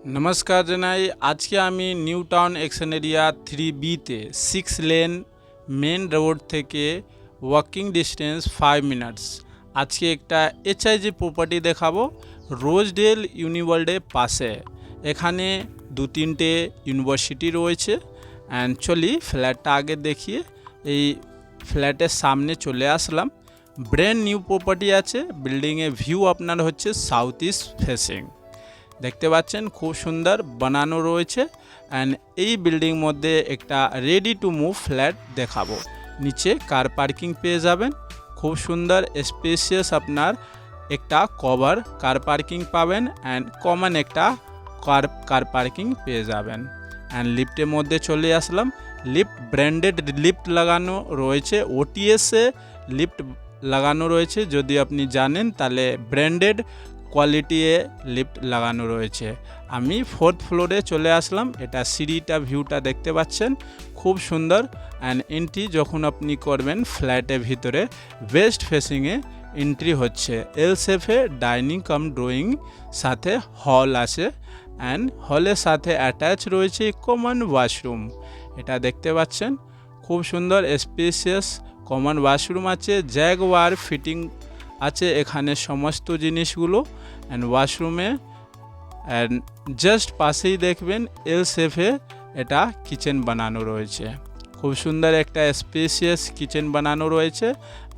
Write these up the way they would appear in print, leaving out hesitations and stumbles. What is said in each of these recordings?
नमस्कार जनाई आज के आमी নিউ টাউন एक्शन एरिया 3B-তে 6 लेन मेन रोड থেকে ওয়াকিং ডিস্টেন্স 5 মিনিটস আজকে একটা এইচআইজি প্রপার্টি দেখাবো রোজডেল ইউনিওয়ার্ল্ডের পাশে। এখানে দু তিনটে ইউনিভার্সিটি রয়েছে অ্যান্ড চলি ফ্ল্যাটটা আগে দেখিয়ে এই ফ্ল্যাটের সামনে চলে আসলাম। ব্র্যান্ড নিউ প্রপার্টি আছে, বিল্ডিংয়ের ভিউ আপনার হচ্ছে সাউথ ইস্ট ফেসিং। দেখতে পাচ্ছেন খুব সুন্দর বানানো রয়েছে অ্যান্ড এই বিল্ডিং মধ্যে একটা রেডি টু মুভ ফ্ল্যাট দেখাবো। নিচে কার পার্কিং পেয়ে যাবেন, খুব সুন্দর স্পেসিয়াস আপনার একটা কভার কার পার্কিং পাবেন অ্যান্ড কমন একটা কার পার্কিং পেয়ে যাবেন। অ্যান্ড লিফটের মধ্যে চলে আসলাম। লিফট ব্র্যান্ডেড লিফট লাগানো রয়েছে, ওটিএসে লিফট লাগানো রয়েছে। যদি আপনি জানেন তাহলে ব্র্যান্ডেড কোয়ালিটি লিফট লাগানো রয়েছে। আমি 4th ফ্লোরে চলে আসলাম। এটা সিঁড়িটা ভিউটা দেখতে পাচ্ছেন খুব সুন্দর অ্যান্ড এন্ট্রি যখন আপনি করবেন ফ্ল্যাটের ভিতরে ওয়েস্ট ফেসিংয়ে এন্ট্রি হচ্ছে। এল শেপে ডাইনিং কাম ড্রয়িং সাথে হল আছে অ্যান্ড হলের সাথে অ্যাটাচ রয়েছে কমন ওয়াশরুম। এটা দেখতে পাচ্ছেন খুব সুন্দর স্পেসিয়াস কমন ওয়াশরুম আছে, জ্যাগুয়ার ফিটিং আছে এখানে সমস্ত জিনিসগুলো অ্যান্ড ওয়াশরুমে অ্যান্ড জাস্ট পাশেই দেখবেন এল শেপে এটা কিচেন বানানো রয়েছে। খুব সুন্দর একটা স্পেসিয়াস কিচেন বানানো রয়েছে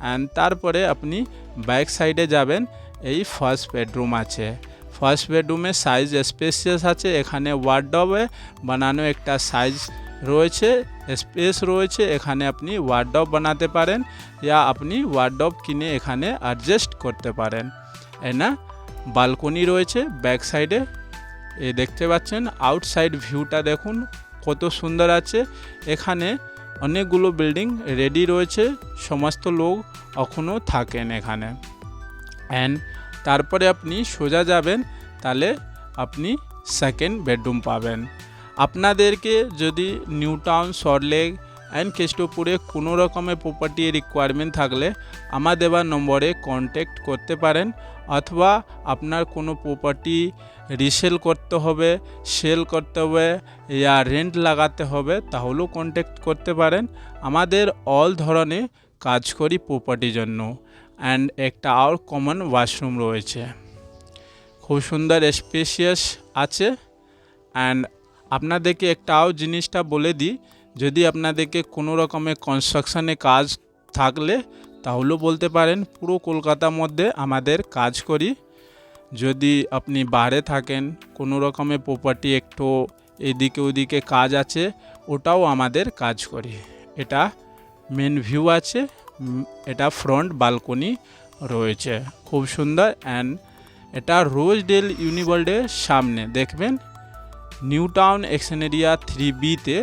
অ্যান্ড তারপরে আপনি ব্যাক সাইডে যাবেন, এই ফার্স্ট বেডরুম আছে। ফার্স্ট বেডরুমে সাইজ স্পেসিয়াস আছে, এখানে ওয়ার্ডরোবে বানানো একটা সাইজ রয়েছে, স্পেস রয়েছে। এখানে আপনি ওয়ার্ডরোব বানাতে পারেন या আপনি ওয়ার্ডরোব কিনে এখানে অ্যাডজাস্ট করতে পারেন। না বালকনি রয়েছে ব্যাক সাইডে, এই দেখতে পাচ্ছেন। আউটসাইড ভিউটা দেখুন কত সুন্দর আছে। এখানে অনেকগুলো বিল্ডিং রেডি রয়েছে, সমস্ত লোক এখনও থাকেন এখানে। অ্যান্ড তারপরে আপনি সোজা যাবেন তাহলে আপনি সেকেন্ড বেডরুম পাবেন। আপনাদেরকে যদি নিউ টাউন, সল্টলেক অ্যান্ড কেষ্টপুরে কোনো রকমের প্রপার্টি রিকোয়ারমেন্ট থাকলে আমার দেওয়ার নম্বরে কন্ট্যাক্ট করতে পারেন, অথবা আপনার কোনো প্রপার্টি রিসেল করতে হবে, সেল করতে হবে ইয়া রেন্ট লাগাতে হবে তাহলেও কন্ট্যাক্ট করতে পারেন। আমাদের অল ধরনের কাজ করি প্রপার্টির জন্য। অ্যান্ড একটা আর কমন ওয়াশরুম রয়েছে, খুব সুন্দর স্পেসিয়াস আছে। অ্যান্ড আপনাদেরকে একটাও জিনিসটা বলে দিই, যদি আপনাদেরকে কোনো রকমের কনস্ট্রাকশানে কাজ থাকলে তাহলেও বলতে পারেন। পুরো কলকাতার মধ্যে আমাদের কাজ করি। যদি আপনি বাইরে থাকেন, কোনো রকমের প্রপার্টি একটু এদিকে ওদিকে কাজ আছে, ওটাও আমাদের কাজ করি। এটা মেন ভিউ আছে, এটা ফ্রন্ট বালকনি রয়েছে খুব সুন্দর। অ্যান্ড এটা রোজডেল ইউনিওয়ার্ল্ডের সামনে দেখবেন নিউ টাউন एक्शन एरिया 3B-তে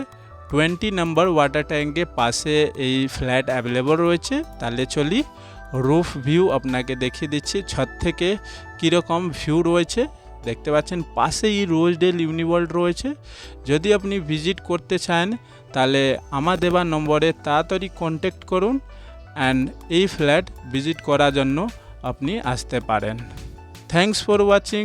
20 নম্বর ওয়াটার ট্যাঙ্কের পাশে এই ফ্ল্যাট অ্যাভেলেবল রয়েছে। তাহলে চলি রুফ ভিউ আপনাকে দেখিয়ে দিচ্ছি ছাদ থেকে কীরকম ভিউ রয়েছে। দেখতে পাচ্ছেন পাশেই রোজডেল ইউনিওয়ার্ল্ড রয়েছে। যদি আপনি ভিজিট করতে চান তাহলে আমার দেওয়ার নম্বরে তাড়াতাড়ি কন্ট্যাক্ট করুন অ্যান্ড এই ফ্ল্যাট ভিজিট করার জন্য আপনি আসতে পারেন। Thanks for watching.